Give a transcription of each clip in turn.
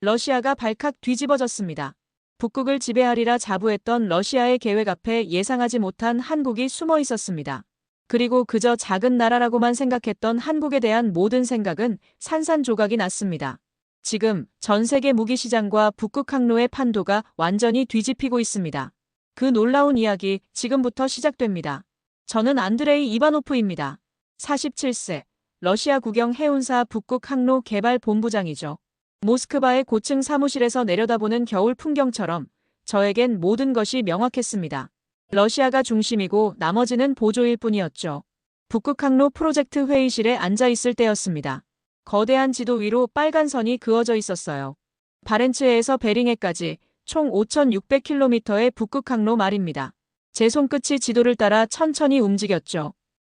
러시아가 발칵 뒤집어졌습니다. 북극을 지배하리라 자부했던 러시아의 계획 앞에 예상하지 못한 한국이 숨어 있었습니다. 그리고 그저 작은 나라라고만 생각했던 한국에 대한 모든 생각은 산산조각이 났습니다. 지금 전 세계 무기 시장과 북극 항로의 판도가 완전히 뒤집히고 있습니다. 그 놀라운 이야기 지금부터 시작됩니다. 저는 안드레이 이바노프입니다. 47세, 러시아 국영 해운사 북극 항로 개발 본부장이죠. 모스크바의 고층 사무실에서 내려다보는 겨울 풍경처럼 저에겐 모든 것이 명확했습니다. 러시아가 중심이고 나머지는 보조일 뿐이었죠. 북극 항로 프로젝트 회의실에 앉아 있을 때였습니다. 거대한 지도 위로 빨간 선이 그어져 있었어요. 바렌츠해에서 베링해까지 총 5,600km의 북극 항로 말입니다. 제 손끝이 지도를 따라 천천히 움직였죠.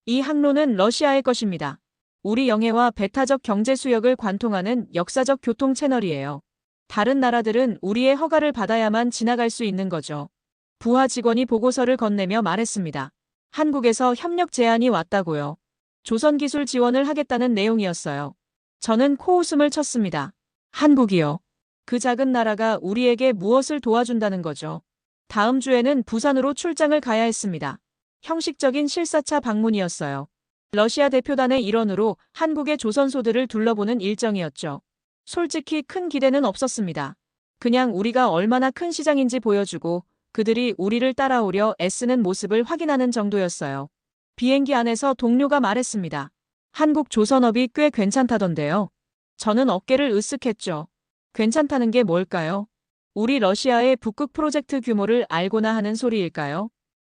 이 항로는 러시아의 것입니다. 우리 영해와 배타적 경제 수역을 관통하는 역사적 교통 채널이에요. 다른 나라들은 우리의 허가를 받아야만 지나갈 수 있는 거죠. 부하 직원이 보고서를 건네며 말했습니다. 한국에서 협력 제안이 왔다고요. 조선기술 지원을 하겠다는 내용이었어요. 저는 코웃음을 쳤습니다. 한국이요. 그 작은 나라가 우리에게 무엇을 도와준다는 거죠. 다음 주에는 부산으로 출장을 가야 했습니다. 형식적인 실사차 방문이었어요. 러시아 대표단의 일원으로 한국의 조선소들을 둘러보는 일정이었죠. 솔직히 큰 기대는 없었습니다. 그냥 우리가 얼마나 큰 시장인지 보여주고 그들이 우리를 따라오려 애쓰는 모습을 확인하는 정도였어요. 비행기 안에서 동료가 말했습니다. 한국 조선업이 꽤 괜찮다던데요. 저는 어깨를 으쓱했죠. 괜찮다는 게 뭘까요? 우리 러시아의 북극 프로젝트 규모를 알고나 하는 소리일까요?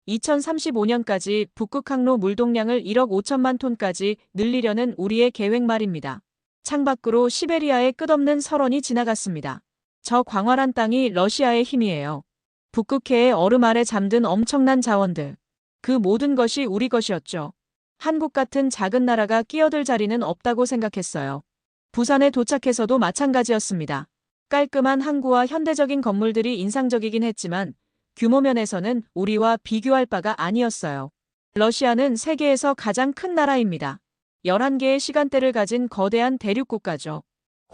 2035년까지 북극 항로 물동량을 1억 5천만 톤까지 늘리려는 우리의 계획 말입니다. 창밖으로 시베리아의 끝없는 설원이 지나갔습니다. 저 광활한 땅이 러시아의 힘이에요. 북극해의 얼음 아래 잠든 엄청난 자원들. 그 모든 것이 우리 것이었죠. 한국 같은 작은 나라가 끼어들 자리는 없다고 생각했어요. 부산에 도착해서도 마찬가지였습니다. 깔끔한 항구와 현대적인 건물들이 인상적이긴 했지만 규모 면에서는 우리와 비교할 바가 아니었어요. 러시아는 세계에서 가장 큰 나라입니다. 11개의 시간대를 가진 거대한 대륙 국가죠.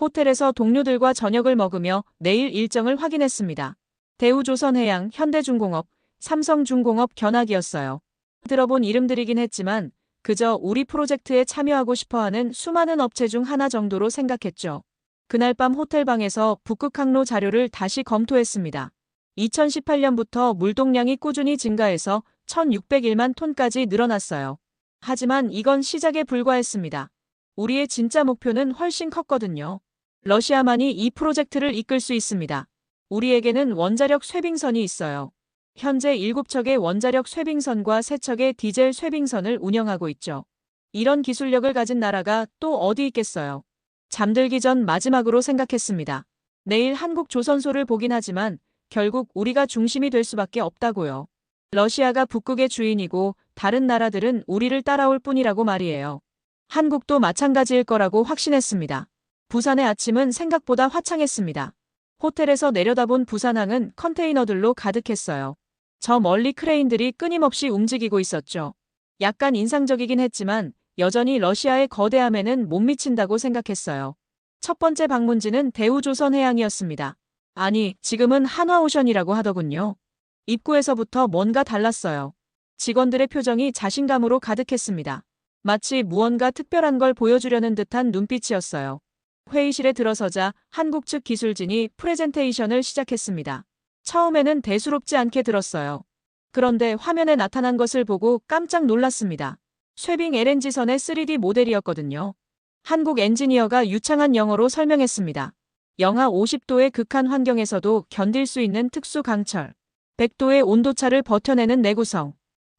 호텔에서 동료들과 저녁을 먹으며 내일 일정을 확인했습니다. 대우조선해양, 현대중공업, 삼성중공업 견학이었어요. 들어본 이름들이긴 했지만 그저 우리 프로젝트에 참여하고 싶어하는 수많은 업체 중 하나 정도로 생각했죠. 그날 밤 호텔방에서 북극 항로 자료를 다시 검토했습니다. 2018년부터 물동량이 꾸준히 증가해서 1,601만 톤까지 늘어났어요. 하지만 이건 시작에 불과했습니다. 우리의 진짜 목표는 훨씬 컸거든요. 러시아만이 이 프로젝트를 이끌 수 있습니다. 우리에게는 원자력 쇄빙선이 있어요. 현재 7척의 원자력 쇄빙선과 3척의 디젤 쇄빙선을 운영하고 있죠. 이런 기술력을 가진 나라가 또 어디 있겠어요. 잠들기 전 마지막으로 생각했습니다. 내일 한국 조선소를 보긴 하지만 결국 우리가 중심이 될 수밖에 없다고요. 러시아가 북극의 주인이고 다른 나라들은 우리를 따라올 뿐이라고 말이에요. 한국도 마찬가지일 거라고 확신했습니다. 부산의 아침은 생각보다 화창했습니다. 호텔에서 내려다본 부산항은 컨테이너들로 가득했어요. 저 멀리 크레인들이 끊임없이 움직이고 있었죠. 약간 인상적이긴 했지만 여전히 러시아의 거대함에는 못 미친다고 생각했어요. 첫 번째 방문지는 대우조선해양이었습니다. 아니, 지금은 한화오션이라고 하더군요. 입구에서부터 뭔가 달랐어요. 직원들의 표정이 자신감으로 가득했습니다. 마치 무언가 특별한 걸 보여주려는 듯한 눈빛이었어요. 회의실에 들어서자 한국 측 기술진이 프레젠테이션을 시작했습니다. 처음에는 대수롭지 않게 들었어요. 그런데 화면에 나타난 것을 보고 깜짝 놀랐습니다. 쇄빙 LNG선의 3D 모델이었거든요. 한국 엔지니어가 유창한 영어로 설명했습니다. 영하 50도의 극한 환경에서도 견딜 수 있는 특수 강철, 100도의 온도차를 버텨내는 내구성,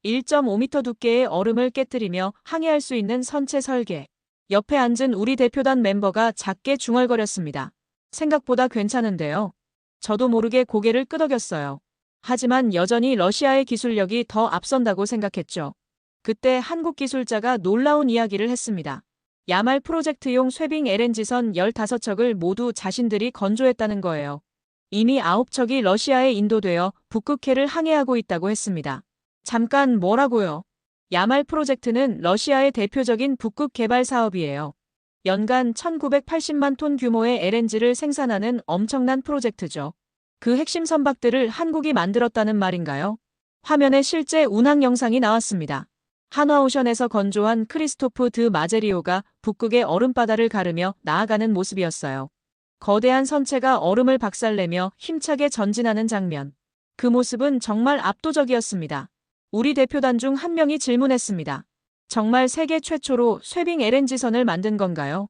1.5m 두께의 얼음을 깨뜨리며 항해할 수 있는 선체 설계. 옆에 앉은 우리 대표단 멤버가 작게 중얼거렸습니다. 생각보다 괜찮은데요. 저도 모르게 고개를 끄덕였어요. 하지만 여전히 러시아의 기술력이 더 앞선다고 생각했죠. 그때 한국 기술자가 놀라운 이야기를 했습니다. 야말 프로젝트용 쇄빙 LNG선 15척을 모두 자신들이 건조했다는 거예요. 이미 9척이 러시아에 인도되어 북극해를 항해하고 있다고 했습니다. 잠깐 뭐라고요? 야말 프로젝트는 러시아의 대표적인 북극 개발 사업이에요. 연간 1980만 톤 규모의 LNG를 생산하는 엄청난 프로젝트죠. 그 핵심 선박들을 한국이 만들었다는 말인가요? 화면에 실제 운항 영상이 나왔습니다. 한화오션에서 건조한 크리스토프 드 마제리오가 북극의 얼음바다를 가르며 나아가는 모습이었어요. 거대한 선체가 얼음을 박살내며 힘차게 전진하는 장면. 그 모습은 정말 압도적이었습니다. 우리 대표단 중 한 명이 질문했습니다. 정말 세계 최초로 쇠빙 LNG선을 만든 건가요?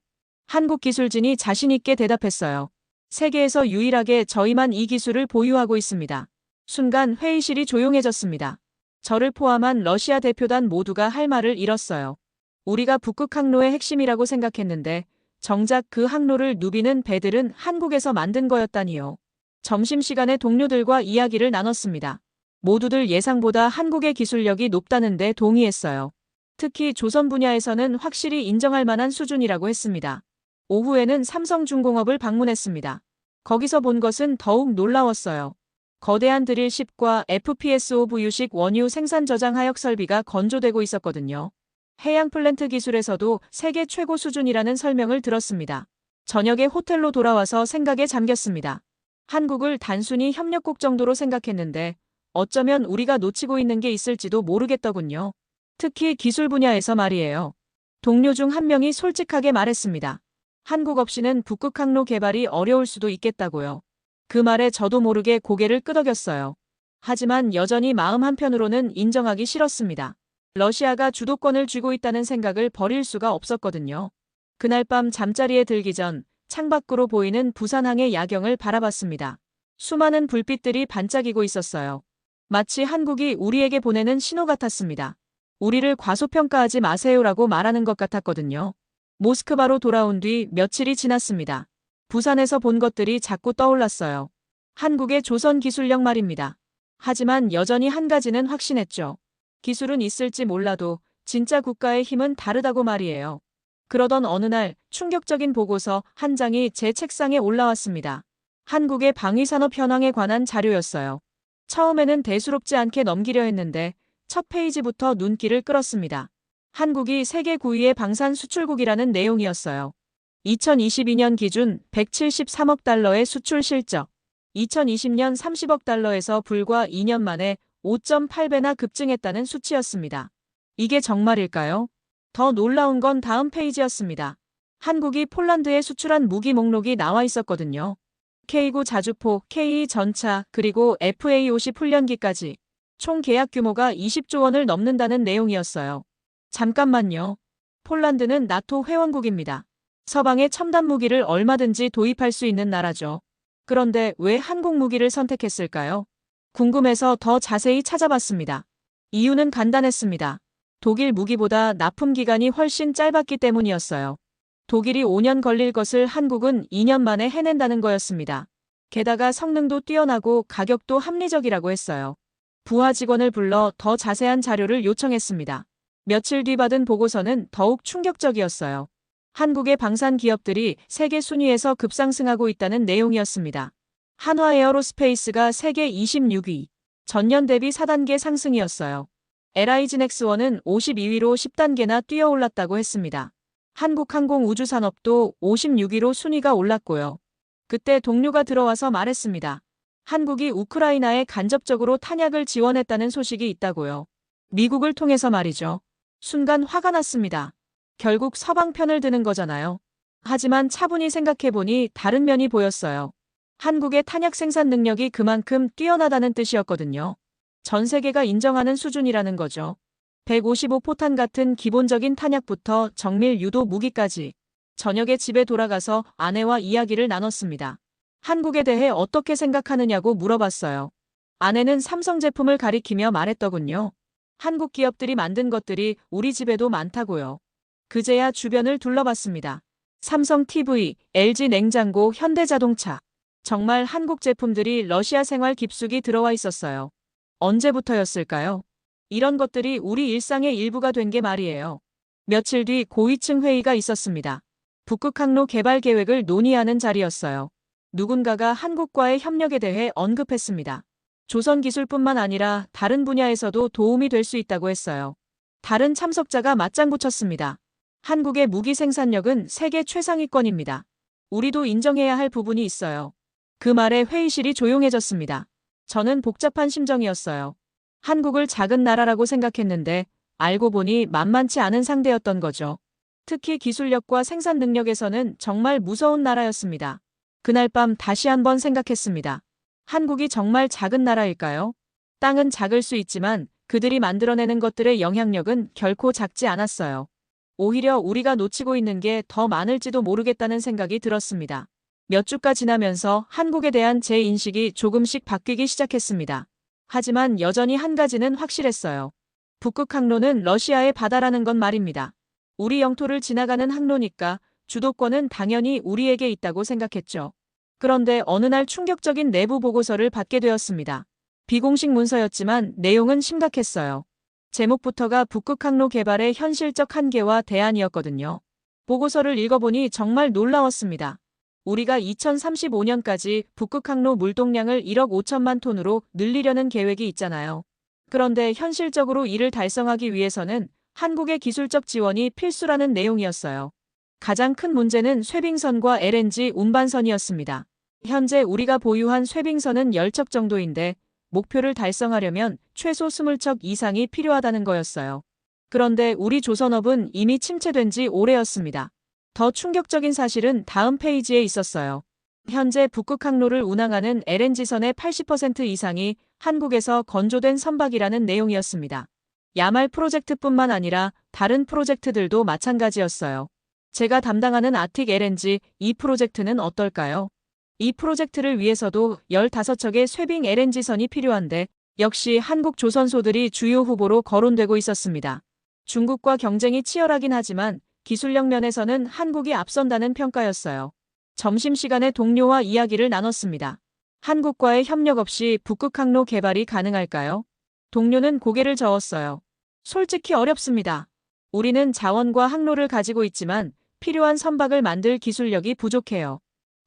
한국 기술진이 자신있게 대답했어요. 세계에서 유일하게 저희만 이 기술을 보유하고 있습니다. 순간 회의실이 조용해졌습니다. 저를 포함한 러시아 대표단 모두가 할 말을 잃었어요. 우리가 북극 항로의 핵심이라고 생각했는데 정작 그 항로를 누비는 배들은 한국에서 만든 거였다니요. 점심시간에 동료들과 이야기를 나눴습니다. 모두들 예상보다 한국의 기술력이 높다는데 동의했어요. 특히 조선 분야에서는 확실히 인정할 만한 수준이라고 했습니다. 오후에는 삼성중공업을 방문했습니다. 거기서 본 것은 더욱 놀라웠어요. 거대한 드릴십과 FPSOV유식 원유 생산 저장 하역 설비가 건조되고 있었거든요. 해양 플랜트 기술에서도 세계 최고 수준이라는 설명을 들었습니다. 저녁에 호텔로 돌아와서 생각에 잠겼습니다. 한국을 단순히 협력국 정도로 생각했는데 어쩌면 우리가 놓치고 있는 게 있을지도 모르겠더군요. 특히 기술 분야에서 말이에요. 동료 중 한 명이 솔직하게 말했습니다. 한국 없이는 북극 항로 개발이 어려울 수도 있겠다고요. 그 말에 저도 모르게 고개를 끄덕였어요. 하지만 여전히 마음 한편으로는 인정하기 싫었습니다. 러시아가 주도권을 쥐고 있다는 생각을 버릴 수가 없었거든요. 그날 밤 잠자리에 들기 전 창밖으로 보이는 부산항의 야경을 바라봤습니다. 수많은 불빛들이 반짝이고 있었어요. 마치 한국이 우리에게 보내는 신호 같았습니다. 우리를 과소평가하지 마세요라고 말하는 것 같았거든요. 모스크바로 돌아온 뒤 며칠이 지났습니다. 부산에서 본 것들이 자꾸 떠올랐어요. 한국의 조선 기술력 말입니다. 하지만 여전히 한 가지는 확신했죠. 기술은 있을지 몰라도 진짜 국가의 힘은 다르다고 말이에요. 그러던 어느 날 충격적인 보고서 한 장이 제 책상에 올라왔습니다. 한국의 방위산업 현황에 관한 자료였어요. 처음에는 대수롭지 않게 넘기려 했는데 첫 페이지부터 눈길을 끌었습니다. 한국이 세계 9위의 방산 수출국이라는 내용이었어요. 2022년 기준 173억 달러의 수출 실적, 2020년 30억 달러에서 불과 2년 만에 5.8배나 급증했다는 수치였습니다. 이게 정말일까요? 더 놀라운 건 다음 페이지였습니다. 한국이 폴란드에 수출한 무기 목록이 나와 있었거든요. K9 자주포, K2 전차, 그리고 FA50 훈련기까지 총 계약 규모가 20조 원을 넘는다는 내용이었어요. 잠깐만요. 폴란드는 나토 회원국입니다. 서방의 첨단 무기를 얼마든지 도입할 수 있는 나라죠. 그런데 왜 한국 무기를 선택했을까요? 궁금해서 더 자세히 찾아봤습니다. 이유는 간단했습니다. 독일 무기보다 납품 기간이 훨씬 짧았기 때문이었어요. 독일이 5년 걸릴 것을 한국은 2년 만에 해낸다는 거였습니다. 게다가 성능도 뛰어나고 가격도 합리적이라고 했어요. 부하 직원을 불러 더 자세한 자료를 요청했습니다. 며칠 뒤 받은 보고서는 더욱 충격적이었어요. 한국의 방산 기업들이 세계 순위에서 급상승하고 있다는 내용이었습니다. 한화 에어로스페이스가 세계 26위, 전년 대비 4단계 상승이었어요. LIG넥스원은 52위로 10단계나 뛰어올랐다고 했습니다. 한국항공우주산업도 56위로 순위가 올랐고요. 그때 동료가 들어와서 말했습니다. 한국이 우크라이나에 간접적으로 탄약을 지원했다는 소식이 있다고요. 미국을 통해서 말이죠. 순간 화가 났습니다. 결국 서방 편을 드는 거잖아요. 하지만 차분히 생각해보니 다른 면이 보였어요. 한국의 탄약 생산 능력이 그만큼 뛰어나다는 뜻이었거든요. 전 세계가 인정하는 수준이라는 거죠. 155포탄 같은 기본적인 탄약부터 정밀 유도 무기까지. 저녁에 집에 돌아가서 아내와 이야기를 나눴습니다. 한국에 대해 어떻게 생각하느냐고 물어봤어요. 아내는 삼성 제품을 가리키며 말했더군요. 한국 기업들이 만든 것들이 우리 집에도 많다고요. 그제야 주변을 둘러봤습니다. 삼성 TV, LG 냉장고, 현대자동차. 정말 한국 제품들이 러시아 생활 깊숙이 들어와 있었어요. 언제부터였을까요? 이런 것들이 우리 일상의 일부가 된 게 말이에요. 며칠 뒤 고위층 회의가 있었습니다. 북극항로 개발 계획을 논의하는 자리였어요. 누군가가 한국과의 협력에 대해 언급했습니다. 조선 기술뿐만 아니라 다른 분야에서도 도움이 될 수 있다고 했어요. 다른 참석자가 맞장구 쳤습니다. 한국의 무기 생산력은 세계 최상위권입니다. 우리도 인정해야 할 부분이 있어요. 그 말에 회의실이 조용해졌습니다. 저는 복잡한 심정이었어요. 한국을 작은 나라라고 생각했는데 알고 보니 만만치 않은 상대였던 거죠. 특히 기술력과 생산 능력에서는 정말 무서운 나라였습니다. 그날 밤 다시 한번 생각했습니다. 한국이 정말 작은 나라일까요? 땅은 작을 수 있지만 그들이 만들어내는 것들의 영향력은 결코 작지 않았어요. 오히려 우리가 놓치고 있는 게 더 많을지도 모르겠다는 생각이 들었습니다. 몇 주가 지나면서 한국에 대한 제 인식이 조금씩 바뀌기 시작했습니다. 하지만 여전히 한 가지는 확실했어요. 북극 항로는 러시아의 바다라는 건 말입니다. 우리 영토를 지나가는 항로니까 주도권은 당연히 우리에게 있다고 생각했죠. 그런데 어느 날 충격적인 내부 보고서를 받게 되었습니다. 비공식 문서였지만 내용은 심각했어요. 제목부터가 북극 항로 개발의 현실적 한계와 대안이었거든요. 보고서를 읽어보니 정말 놀라웠습니다. 우리가 2035년까지 북극 항로 물동량을 1억 5천만 톤으로 늘리려는 계획이 있잖아요. 그런데 현실적으로 이를 달성하기 위해서는 한국의 기술적 지원이 필수라는 내용이었어요. 가장 큰 문제는 쇠빙선과 LNG 운반선이었습니다. 현재 우리가 보유한 쇠빙선은 10척 정도인데 목표를 달성하려면 최소 20척 이상이 필요하다는 거였어요. 그런데 우리 조선업은 이미 침체된 지 오래였습니다. 더 충격적인 사실은 다음 페이지에 있었어요. 현재 북극 항로를 운항하는 LNG선의 80% 이상이 한국에서 건조된 선박이라는 내용이었습니다. 야말 프로젝트뿐만 아니라 다른 프로젝트들도 마찬가지였어요. 제가 담당하는 아틱 LNG 이 프로젝트는 어떨까요? 이 프로젝트를 위해서도 15척의 쇠빙 LNG선이 필요한데 역시 한국 조선소들이 주요 후보로 거론되고 있었습니다. 중국과 경쟁이 치열하긴 하지만 기술력 면에서는 한국이 앞선다는 평가였어요. 점심시간에 동료와 이야기를 나눴습니다. 한국과의 협력 없이 북극 항로 개발이 가능할까요? 동료는 고개를 저었어요. 솔직히 어렵습니다. 우리는 자원과 항로를 가지고 있지만 필요한 선박을 만들 기술력이 부족해요.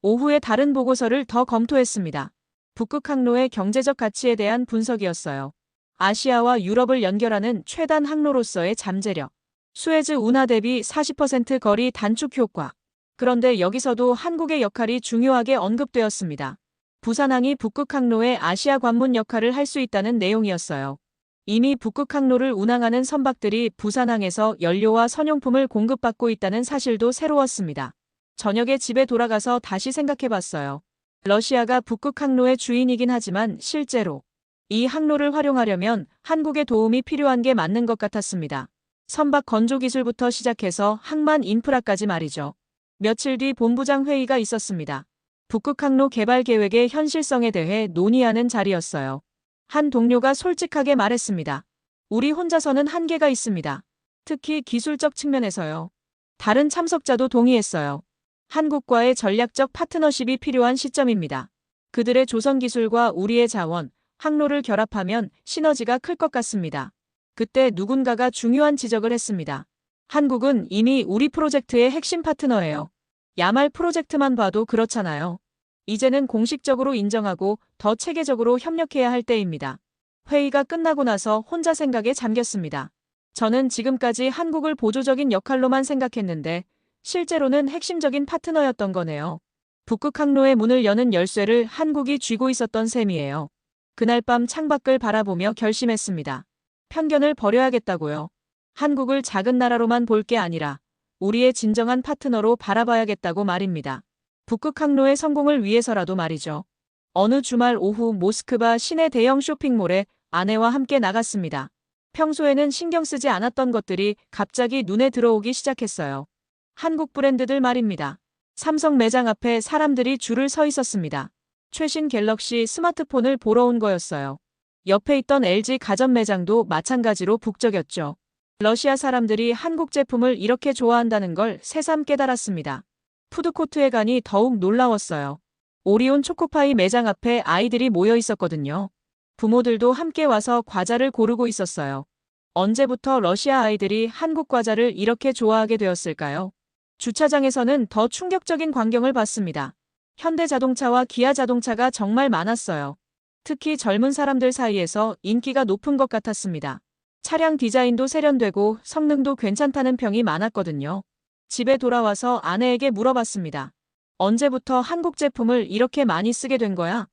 오후에 다른 보고서를 더 검토했습니다. 북극 항로의 경제적 가치에 대한 분석이었어요. 아시아와 유럽을 연결하는 최단 항로로서의 잠재력. 수에즈 운하 대비 40% 거리 단축 효과. 그런데 여기서도 한국의 역할이 중요하게 언급되었습니다. 부산항이 북극 항로의 아시아 관문 역할을 할 수 있다는 내용이었어요. 이미 북극 항로를 운항하는 선박들이 부산항에서 연료와 선용품을 공급받고 있다는 사실도 새로웠습니다. 저녁에 집에 돌아가서 다시 생각해봤어요. 러시아가 북극 항로의 주인이긴 하지만 실제로 이 항로를 활용하려면 한국의 도움이 필요한 게 맞는 것 같았습니다. 선박 건조 기술부터 시작해서 항만 인프라까지 말이죠. 며칠 뒤 본부장 회의가 있었습니다. 북극 항로 개발 계획의 현실성에 대해 논의하는 자리였어요. 한 동료가 솔직하게 말했습니다. 우리 혼자서는 한계가 있습니다. 특히 기술적 측면에서요. 다른 참석자도 동의했어요. 한국과의 전략적 파트너십이 필요한 시점입니다. 그들의 조선 기술과 우리의 자원, 항로를 결합하면 시너지가 클 것 같습니다. 그때 누군가가 중요한 지적을 했습니다. 한국은 이미 우리 프로젝트의 핵심 파트너예요. 야말 프로젝트만 봐도 그렇잖아요. 이제는 공식적으로 인정하고 더 체계적으로 협력해야 할 때입니다. 회의가 끝나고 나서 혼자 생각에 잠겼습니다. 저는 지금까지 한국을 보조적인 역할로만 생각했는데 실제로는 핵심적인 파트너였던 거네요. 북극 항로의 문을 여는 열쇠를 한국이 쥐고 있었던 셈이에요. 그날 밤 창밖을 바라보며 결심했습니다. 편견을 버려야겠다고요. 한국을 작은 나라로만 볼 게 아니라 우리의 진정한 파트너로 바라봐야겠다고 말입니다. 북극 항로의 성공을 위해서라도 말이죠. 어느 주말 오후 모스크바 시내 대형 쇼핑몰에 아내와 함께 나갔습니다. 평소에는 신경 쓰지 않았던 것들이 갑자기 눈에 들어오기 시작했어요. 한국 브랜드들 말입니다. 삼성 매장 앞에 사람들이 줄을 서 있었습니다. 최신 갤럭시 스마트폰을 보러 온 거였어요. 옆에 있던 LG 가전 매장도 마찬가지로 북적였죠. 러시아 사람들이 한국 제품을 이렇게 좋아한다는 걸 새삼 깨달았습니다. 푸드코트에 가니 더욱 놀라웠어요. 오리온 초코파이 매장 앞에 아이들이 모여 있었거든요. 부모들도 함께 와서 과자를 고르고 있었어요. 언제부터 러시아 아이들이 한국 과자를 이렇게 좋아하게 되었을까요? 주차장에서는 더 충격적인 광경을 봤습니다. 현대자동차와 기아자동차가 정말 많았어요. 특히 젊은 사람들 사이에서 인기가 높은 것 같았습니다. 차량 디자인도 세련되고 성능도 괜찮다는 평이 많았거든요. 집에 돌아와서 아내에게 물어봤습니다. 언제부터 한국 제품을 이렇게 많이 쓰게 된 거야?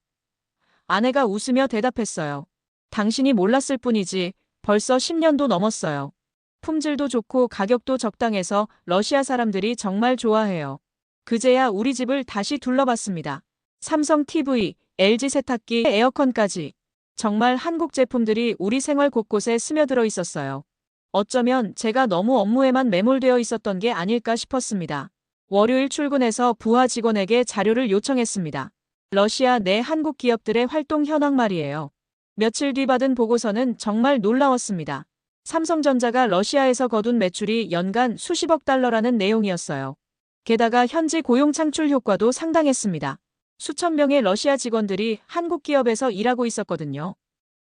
아내가 웃으며 대답했어요. 당신이 몰랐을 뿐이지 벌써 10년도 넘었어요. 품질도 좋고 가격도 적당해서 러시아 사람들이 정말 좋아해요. 그제야 우리 집을 다시 둘러봤습니다. 삼성 TV, LG 세탁기, 에어컨까지. 정말 한국 제품들이 우리 생활 곳곳에 스며들어 있었어요. 어쩌면 제가 너무 업무에만 매몰되어 있었던 게 아닐까 싶었습니다. 월요일 출근해서 부하 직원에게 자료를 요청했습니다. 러시아 내 한국 기업들의 활동 현황 말이에요. 며칠 뒤 받은 보고서는 정말 놀라웠습니다. 삼성전자가 러시아에서 거둔 매출이 연간 수십억 달러라는 내용이었어요. 게다가 현지 고용 창출 효과도 상당했습니다. 수천 명의 러시아 직원들이 한국 기업에서 일하고 있었거든요.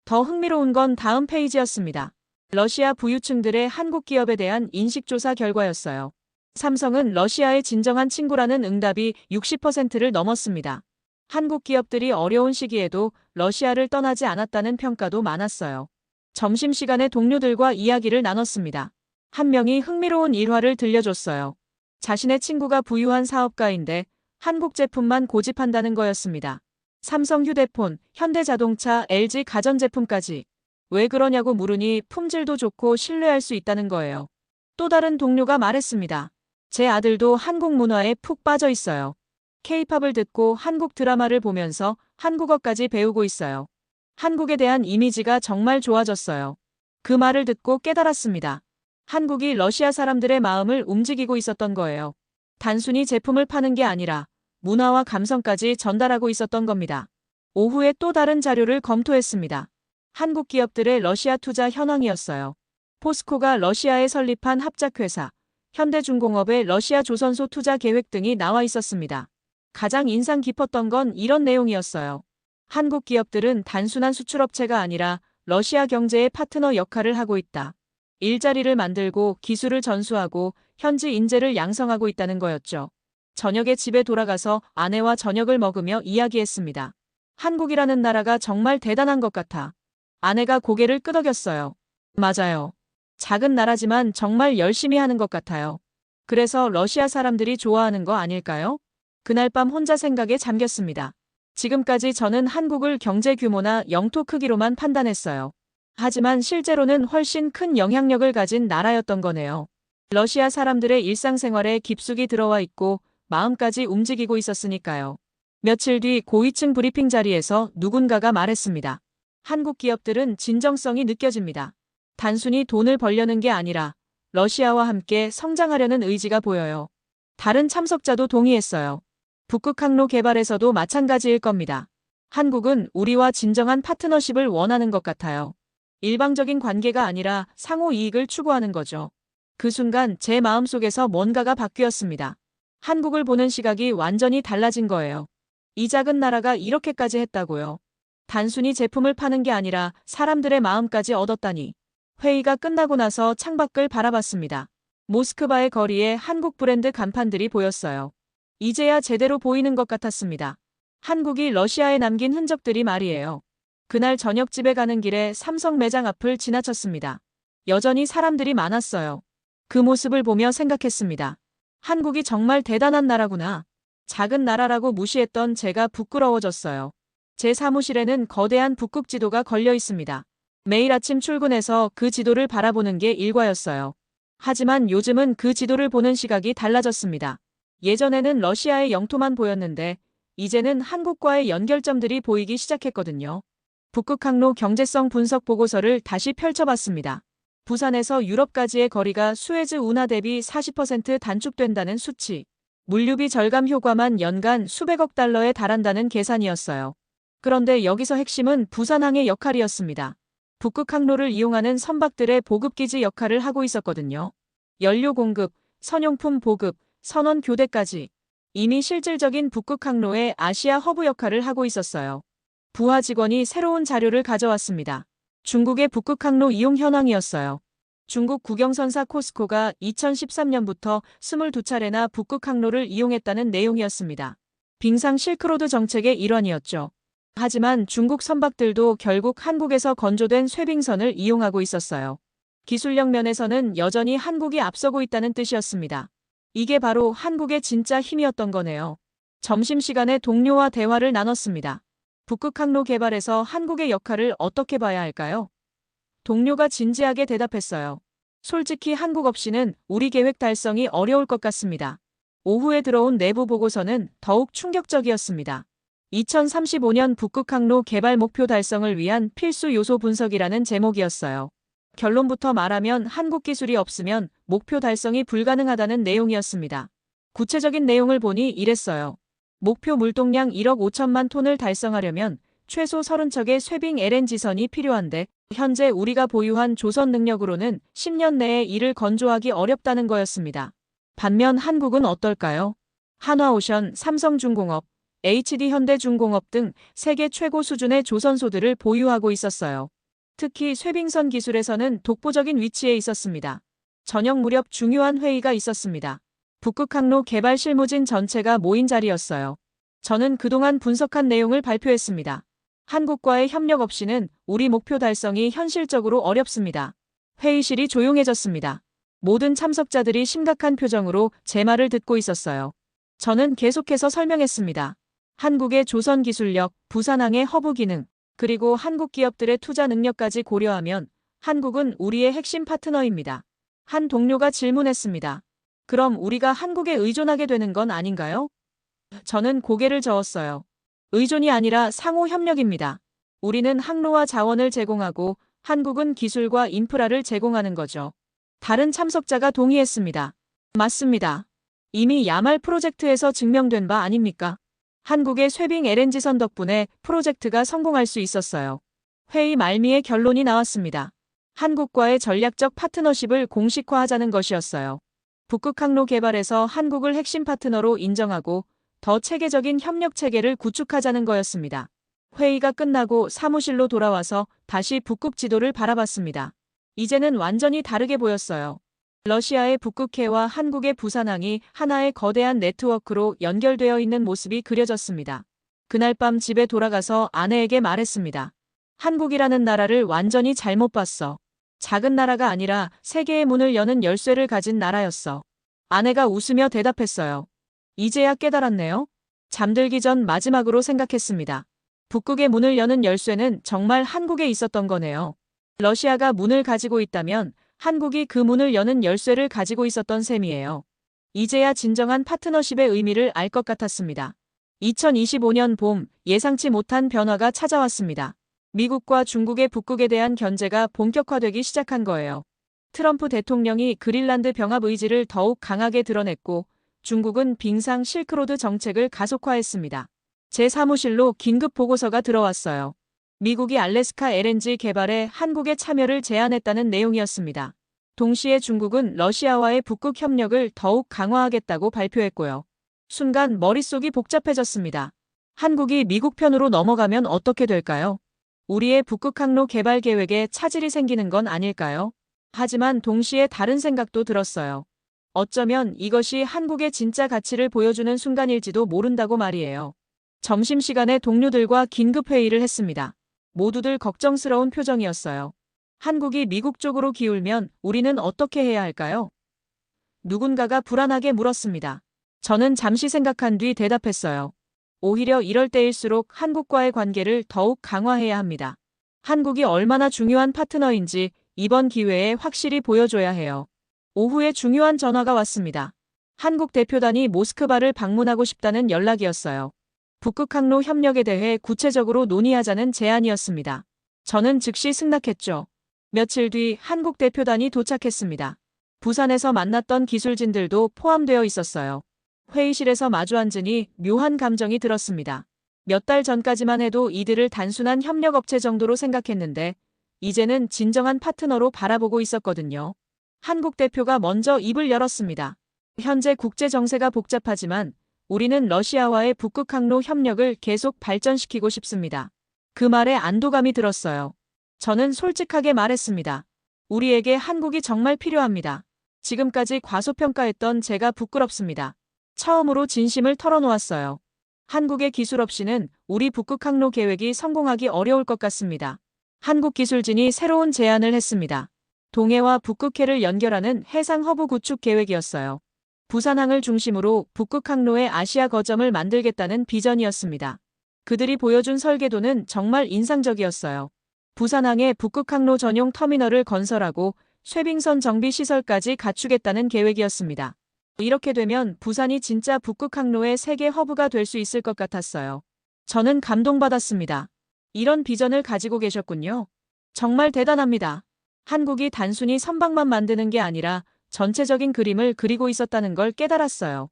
더 흥미로운 건 다음 페이지였습니다. 러시아 부유층들의 한국 기업에 대한 인식조사 결과였어요. 삼성은 러시아의 진정한 친구라는 응답이 60%를 넘었습니다. 한국 기업들이 어려운 시기에도 러시아를 떠나지 않았다는 평가도 많았어요. 점심시간에 동료들과 이야기를 나눴습니다. 한 명이 흥미로운 일화를 들려줬어요. 자신의 친구가 부유한 사업가인데 한국 제품만 고집한다는 거였습니다. 삼성 휴대폰, 현대자동차, LG 가전제품까지. 왜 그러냐고 물으니 품질도 좋고 신뢰할 수 있다는 거예요. 또 다른 동료가 말했습니다. 제 아들도 한국 문화에 푹 빠져 있어요. K-팝을 듣고 한국 드라마를 보면서 한국어까지 배우고 있어요. 한국에 대한 이미지가 정말 좋아졌어요. 그 말을 듣고 깨달았습니다. 한국이 러시아 사람들의 마음을 움직이고 있었던 거예요. 단순히 제품을 파는 게 아니라 문화와 감성까지 전달하고 있었던 겁니다. 오후에 또 다른 자료를 검토했습니다. 한국 기업들의 러시아 투자 현황이었어요. 포스코가 러시아에 설립한 합작회사, 현대중공업의 러시아 조선소 투자 계획 등이 나와 있었습니다. 가장 인상 깊었던 건 이런 내용이었어요. 한국 기업들은 단순한 수출업체가 아니라 러시아 경제의 파트너 역할을 하고 있다. 일자리를 만들고 기술을 전수하고 현지 인재를 양성하고 있다는 거였죠. 저녁에 집에 돌아가서 아내와 저녁을 먹으며 이야기했습니다. 한국이라는 나라가 정말 대단한 것 같아. 아내가 고개를 끄덕였어요. 맞아요. 작은 나라지만 정말 열심히 하는 것 같아요. 그래서 러시아 사람들이 좋아하는 거 아닐까요? 그날 밤 혼자 생각에 잠겼습니다. 지금까지 저는 한국을 경제 규모나 영토 크기로만 판단했어요. 하지만 실제로는 훨씬 큰 영향력을 가진 나라였던 거네요. 러시아 사람들의 일상생활에 깊숙이 들어와 있고 마음까지 움직이고 있었으니까요. 며칠 뒤 고위층 브리핑 자리에서 누군가가 말했습니다. 한국 기업들은 진정성이 느껴집니다. 단순히 돈을 벌려는 게 아니라 러시아와 함께 성장하려는 의지가 보여요. 다른 참석자도 동의했어요. 북극 항로 개발에서도 마찬가지일 겁니다. 한국은 우리와 진정한 파트너십을 원하는 것 같아요. 일방적인 관계가 아니라 상호 이익을 추구하는 거죠. 그 순간 제 마음속에서 뭔가가 바뀌었습니다. 한국을 보는 시각이 완전히 달라진 거예요. 이 작은 나라가 이렇게까지 했다고요. 단순히 제품을 파는 게 아니라 사람들의 마음까지 얻었다니. 회의가 끝나고 나서 창밖을 바라봤습니다. 모스크바의 거리에 한국 브랜드 간판들이 보였어요. 이제야 제대로 보이는 것 같았습니다. 한국이 러시아에 남긴 흔적들이 말이에요. 그날 저녁 집에 가는 길에 삼성 매장 앞을 지나쳤습니다. 여전히 사람들이 많았어요. 그 모습을 보며 생각했습니다. 한국이 정말 대단한 나라구나. 작은 나라라고 무시했던 제가 부끄러워졌어요. 제 사무실에는 거대한 북극 지도가 걸려 있습니다. 매일 아침 출근해서 그 지도를 바라보는 게 일과였어요. 하지만 요즘은 그 지도를 보는 시각이 달라졌습니다. 예전에는 러시아의 영토만 보였는데 이제는 한국과의 연결점들이 보이기 시작했거든요. 북극항로 경제성 분석 보고서를 다시 펼쳐봤습니다. 부산에서 유럽까지의 거리가 수에즈 운하 대비 40% 단축된다는 수치. 물류비 절감 효과만 연간 수백억 달러에 달한다는 계산이었어요. 그런데 여기서 핵심은 부산항의 역할이었습니다. 북극항로를 이용하는 선박들의 보급기지 역할을 하고 있었거든요. 연료 공급, 선용품 보급, 선원 교대까지. 이미 실질적인 북극항로의 아시아 허브 역할을 하고 있었어요. 부하 직원이 새로운 자료를 가져왔습니다. 중국의 북극항로 이용 현황이었어요. 중국 국영선사 코스코가 2013년부터 22차례나 북극항로를 이용했다는 내용이었습니다. 빙상 실크로드 정책의 일환이었죠. 하지만 중국 선박들도 결국 한국에서 건조된 쇠빙선을 이용하고 있었어요. 기술력 면에서는 여전히 한국이 앞서고 있다는 뜻이었습니다. 이게 바로 한국의 진짜 힘이었던 거네요. 점심시간에 동료와 대화를 나눴습니다. 북극 항로 개발에서 한국의 역할을 어떻게 봐야 할까요? 동료가 진지하게 대답했어요. 솔직히 한국 없이는 우리 계획 달성이 어려울 것 같습니다. 오후에 들어온 내부 보고서는 더욱 충격적이었습니다. 2035년 북극 항로 개발 목표 달성을 위한 필수 요소 분석이라는 제목이었어요. 결론부터 말하면 한국 기술이 없으면 목표 달성이 불가능하다는 내용이었습니다. 구체적인 내용을 보니 이랬어요. 목표 물동량 1억 5천만 톤을 달성하려면 최소 30척의 쇠빙 LNG선이 필요한데 현재 우리가 보유한 조선 능력으로는 10년 내에 이를 건조하기 어렵다는 거였습니다. 반면 한국은 어떨까요? 한화오션, 삼성중공업, HD현대중공업 등 세계 최고 수준의 조선소들을 보유하고 있었어요. 특히 쇠빙선 기술에서는 독보적인 위치에 있었습니다. 저녁 무렵 중요한 회의가 있었습니다. 북극항로 개발 실무진 전체가 모인 자리였어요. 저는 그동안 분석한 내용을 발표했습니다. 한국과의 협력 없이는 우리 목표 달성이 현실적으로 어렵습니다. 회의실이 조용해졌습니다. 모든 참석자들이 심각한 표정으로 제 말을 듣고 있었어요. 저는 계속해서 설명했습니다. 한국의 조선 기술력, 부산항의 허브 기능, 그리고 한국 기업들의 투자 능력까지 고려하면 한국은 우리의 핵심 파트너입니다. 한 동료가 질문했습니다. 그럼 우리가 한국에 의존하게 되는 건 아닌가요? 저는 고개를 저었어요. 의존이 아니라 상호 협력입니다. 우리는 항로와 자원을 제공하고 한국은 기술과 인프라를 제공하는 거죠. 다른 참석자가 동의했습니다. 맞습니다. 이미 야말 프로젝트에서 증명된 바 아닙니까? 한국의 쇠빙 LNG선 덕분에 프로젝트가 성공할 수 있었어요. 회의 말미에 결론이 나왔습니다. 한국과의 전략적 파트너십을 공식화하자는 것이었어요. 북극항로 개발에서 한국을 핵심 파트너로 인정하고 더 체계적인 협력 체계를 구축하자는 거였습니다. 회의가 끝나고 사무실로 돌아와서 다시 북극 지도를 바라봤습니다. 이제는 완전히 다르게 보였어요. 러시아의 북극해와 한국의 부산항이 하나의 거대한 네트워크로 연결되어 있는 모습이 그려졌습니다. 그날 밤 집에 돌아가서 아내에게 말했습니다. 한국이라는 나라를 완전히 잘못 봤어. 작은 나라가 아니라 세계의 문을 여는 열쇠를 가진 나라였어. 아내가 웃으며 대답했어요. 이제야 깨달았네요. 잠들기 전 마지막으로 생각했습니다. 북극의 문을 여는 열쇠는 정말 한국에 있었던 거네요. 러시아가 문을 가지고 있다면 한국이 그 문을 여는 열쇠를 가지고 있었던 셈이에요. 이제야 진정한 파트너십의 의미를 알 것 같았습니다. 2025년 봄, 예상치 못한 변화가 찾아왔습니다. 미국과 중국의 북극에 대한 견제가 본격화되기 시작한 거예요. 트럼프 대통령이 그린란드 병합 의지를 더욱 강하게 드러냈고 중국은 빙상 실크로드 정책을 가속화했습니다. 제 사무실로 긴급 보고서가 들어왔어요. 미국이 알래스카 LNG 개발에 한국의 참여를 제안했다는 내용이었습니다. 동시에 중국은 러시아와의 북극 협력을 더욱 강화하겠다고 발표했고요. 순간 머릿속이 복잡해졌습니다. 한국이 미국 편으로 넘어가면 어떻게 될까요? 우리의 북극항로 개발 계획에 차질이 생기는 건 아닐까요? 하지만 동시에 다른 생각도 들었어요. 어쩌면 이것이 한국의 진짜 가치를 보여주는 순간일지도 모른다고 말이에요. 점심시간에 동료들과 긴급 회의를 했습니다. 모두들 걱정스러운 표정이었어요. 한국이 미국 쪽으로 기울면 우리는 어떻게 해야 할까요? 누군가가 불안하게 물었습니다. 저는 잠시 생각한 뒤 대답했어요. 오히려 이럴 때일수록 한국과의 관계를 더욱 강화해야 합니다. 한국이 얼마나 중요한 파트너인지 이번 기회에 확실히 보여줘야 해요. 오후에 중요한 전화가 왔습니다. 한국 대표단이 모스크바를 방문하고 싶다는 연락이었어요. 북극항로 협력에 대해 구체적으로 논의하자는 제안이었습니다. 저는 즉시 승낙했죠. 며칠 뒤 한국 대표단이 도착했습니다. 부산에서 만났던 기술진들도 포함되어 있었어요. 회의실에서 마주 앉으니 묘한 감정이 들었습니다. 몇 달 전까지만 해도 이들을 단순한 협력업체 정도로 생각했는데 이제는 진정한 파트너로 바라보고 있었거든요. 한국 대표가 먼저 입을 열었습니다. 현재 국제 정세가 복잡하지만 우리는 러시아와의 북극항로 협력을 계속 발전시키고 싶습니다. 그 말에 안도감이 들었어요. 저는 솔직하게 말했습니다. 우리에게 한국이 정말 필요합니다. 지금까지 과소평가했던 제가 부끄럽습니다. 처음으로 진심을 털어놓았어요. 한국의 기술 없이는 우리 북극항로 계획이 성공하기 어려울 것 같습니다. 한국 기술진이 새로운 제안을 했습니다. 동해와 북극해를 연결하는 해상 허브 구축 계획이었어요. 부산항을 중심으로 북극 항로의 아시아 거점을 만들겠다는 비전이었습니다. 그들이 보여준 설계도는 정말 인상적이었어요. 부산항에 북극 항로 전용 터미널을 건설하고 쇄빙선 정비 시설까지 갖추겠다는 계획이었습니다. 이렇게 되면 부산이 진짜 북극 항로의 세계 허브가 될 수 있을 것 같았어요. 저는 감동받았습니다. 이런 비전을 가지고 계셨군요. 정말 대단합니다. 한국이 단순히 선박만 만드는 게 아니라 전체적인 그림을 그리고 있었다는 걸 깨달았어요.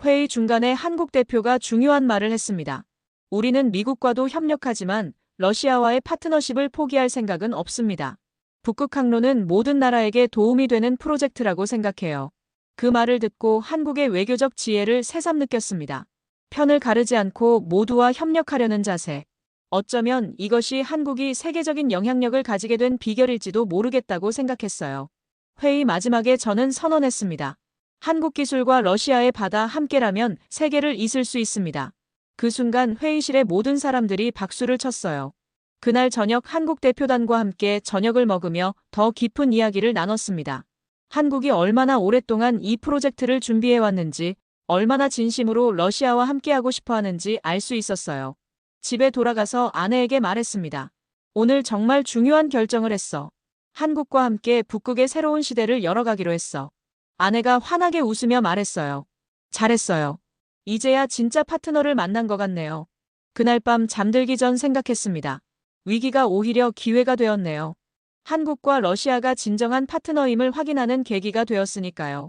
회의 중간에 한국 대표가 중요한 말을 했습니다. 우리는 미국과도 협력하지만 러시아와의 파트너십을 포기할 생각은 없습니다. 북극 항로는 모든 나라에게 도움이 되는 프로젝트라고 생각해요. 그 말을 듣고 한국의 외교적 지혜를 새삼 느꼈습니다. 편을 가르지 않고 모두와 협력하려는 자세. 어쩌면 이것이 한국이 세계적인 영향력을 가지게 된 비결일지도 모르겠다고 생각했어요. 회의 마지막에 저는 선언했습니다. 한국 기술과 러시아의 바다 함께라면 세계를 이을 수 있습니다. 그 순간 회의실의 모든 사람들이 박수를 쳤어요. 그날 저녁 한국 대표단과 함께 저녁을 먹으며 더 깊은 이야기를 나눴습니다. 한국이 얼마나 오랫동안 이 프로젝트를 준비해왔는지, 얼마나 진심으로 러시아와 함께하고 싶어 하는지 알 수 있었어요. 집에 돌아가서 아내에게 말했습니다. 오늘 정말 중요한 결정을 했어. 한국과 함께 북극의 새로운 시대를 열어가기로 했어. 아내가 환하게 웃으며 말했어요. 잘했어요. 이제야 진짜 파트너를 만난 것 같네요. 그날 밤 잠들기 전 생각했습니다. 위기가 오히려 기회가 되었네요. 한국과 러시아가 진정한 파트너임을 확인하는 계기가 되었으니까요.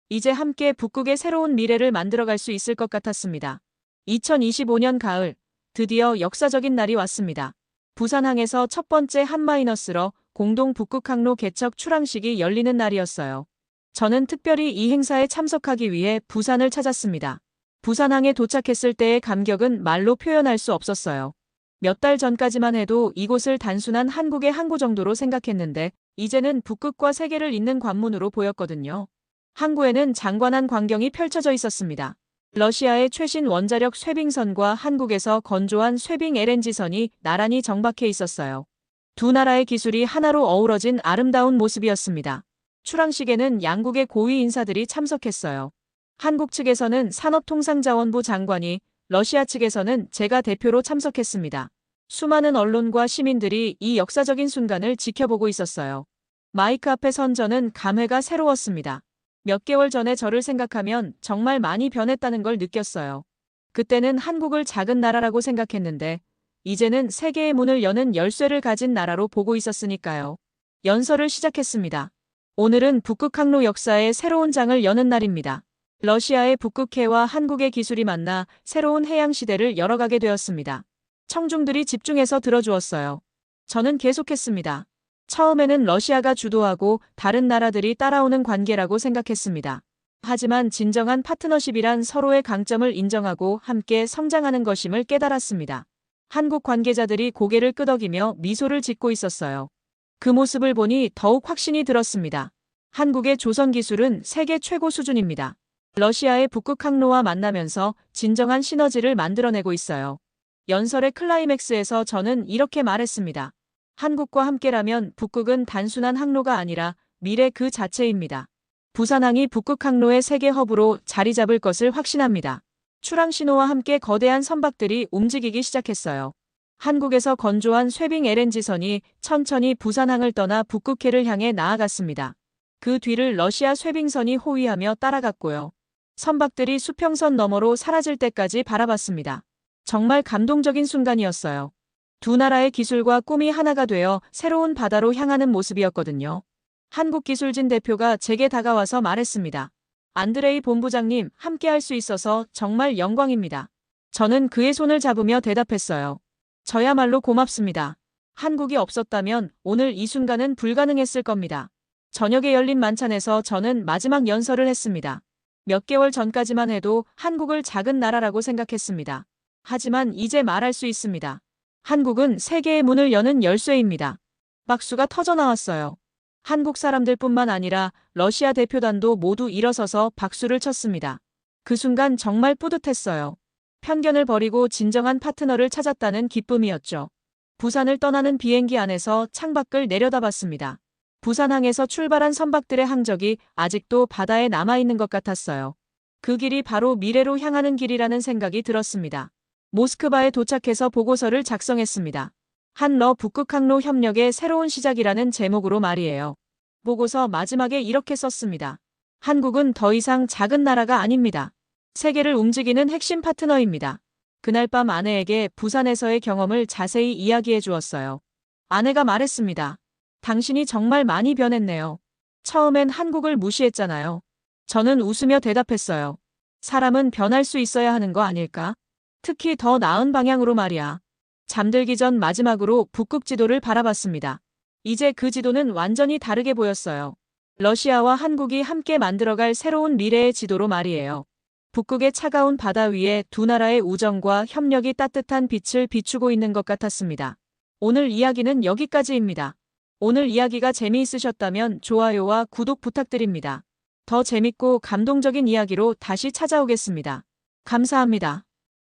이제 함께 북극의 새로운 미래를 만들어갈 수 있을 것 같았습니다. 2025년 가을, 드디어 역사적인 날이 왔습니다. 부산항에서 첫 번째 한마이너스러 공동 북극항로 개척 출항식이 열리는 날이었어요. 저는 특별히 이 행사에 참석하기 위해 부산을 찾았습니다. 부산항에 도착했을 때의 감격은 말로 표현할 수 없었어요. 몇 달 전까지만 해도 이곳을 단순한 한국의 항구 정도로 생각했는데 이제는 북극과 세계를 잇는 관문으로 보였거든요. 항구에는 장관한 광경이 펼쳐져 있었습니다. 러시아의 최신 원자력 쇄빙선과 한국에서 건조한 쇄빙 LNG선이 나란히 정박해 있었어요. 두 나라의 기술이 하나로 어우러진 아름다운 모습이었습니다. 출항식에는 양국의 고위 인사들이 참석했어요. 한국 측에서는 산업통상자원부 장관이, 러시아 측에서는 제가 대표로 참석했습니다. 수많은 언론과 시민들이 이 역사적인 순간을 지켜보고 있었어요. 마이크 앞에 선 저는 감회가 새로웠습니다. 몇 개월 전에 저를 생각하면 정말 많이 변했다는 걸 느꼈어요. 그때는 한국을 작은 나라라고 생각했는데 이제는 세계의 문을 여는 열쇠를 가진 나라로 보고 있었으니까요. 연설을 시작했습니다. 오늘은 북극항로 역사의 새로운 장을 여는 날입니다. 러시아의 북극해와 한국의 기술이 만나 새로운 해양 시대를 열어가게 되었습니다. 청중들이 집중해서 들어주었어요. 저는 계속했습니다. 처음에는 러시아가 주도하고 다른 나라들이 따라오는 관계라고 생각했습니다. 하지만 진정한 파트너십이란 서로의 강점을 인정하고 함께 성장하는 것임을 깨달았습니다. 한국 관계자들이 고개를 끄덕이며 미소를 짓고 있었어요. 그 모습을 보니 더욱 확신이 들었습니다. 한국의 조선 기술은 세계 최고 수준입니다. 러시아의 북극 항로와 만나면서 진정한 시너지를 만들어내고 있어요. 연설의 클라이맥스에서 저는 이렇게 말했습니다. 한국과 함께라면 북극은 단순한 항로가 아니라 미래 그 자체입니다. 부산항이 북극 항로의 세계 허브로 자리 잡을 것을 확신합니다. 출항 신호와 함께 거대한 선박들이 움직이기 시작했어요. 한국에서 건조한 쇄빙 LNG선이 천천히 부산항을 떠나 북극해를 향해 나아갔습니다. 그 뒤를 러시아 쇄빙선이 호위하며 따라갔고요. 선박들이 수평선 너머로 사라질 때까지 바라봤습니다. 정말 감동적인 순간이었어요. 두 나라의 기술과 꿈이 하나가 되어 새로운 바다로 향하는 모습이었거든요. 한국기술진 대표가 제게 다가와서 말했습니다. 안드레이 본부장님, 함께할 수 있어서 정말 영광입니다. 저는 그의 손을 잡으며 대답했어요. 저야말로 고맙습니다. 한국이 없었다면 오늘 이 순간은 불가능했을 겁니다. 저녁에 열린 만찬에서 저는 마지막 연설을 했습니다. 몇 개월 전까지만 해도 한국을 작은 나라라고 생각했습니다. 하지만 이제 말할 수 있습니다. 한국은 세계의 문을 여는 열쇠입니다. 박수가 터져나왔어요. 한국 사람들뿐만 아니라 러시아 대표단도 모두 일어서서 박수를 쳤습니다. 그 순간 정말 뿌듯했어요. 편견을 버리고 진정한 파트너를 찾았다는 기쁨이었죠. 부산을 떠나는 비행기 안에서 창밖을 내려다봤습니다. 부산항에서 출발한 선박들의 항적이 아직도 바다에 남아있는 것 같았어요. 그 길이 바로 미래로 향하는 길이라는 생각이 들었습니다. 모스크바에 도착해서 보고서를 작성했습니다. 한러 북극 항로 협력의 새로운 시작이라는 제목으로 말이에요. 보고서 마지막에 이렇게 썼습니다. 한국은 더 이상 작은 나라가 아닙니다. 세계를 움직이는 핵심 파트너입니다. 그날 밤 아내에게 부산에서의 경험을 자세히 이야기해 주었어요. 아내가 말했습니다. 당신이 정말 많이 변했네요. 처음엔 한국을 무시했잖아요. 저는 웃으며 대답했어요. 사람은 변할 수 있어야 하는 거 아닐까? 특히 더 나은 방향으로 말이야. 잠들기 전 마지막으로 북극 지도를 바라봤습니다. 이제 그 지도는 완전히 다르게 보였어요. 러시아와 한국이 함께 만들어갈 새로운 미래의 지도로 말이에요. 북극의 차가운 바다 위에 두 나라의 우정과 협력이 따뜻한 빛을 비추고 있는 것 같았습니다. 오늘 이야기는 여기까지입니다. 오늘 이야기가 재미있으셨다면 좋아요와 구독 부탁드립니다. 더 재밌고 감동적인 이야기로 다시 찾아오겠습니다. 감사합니다.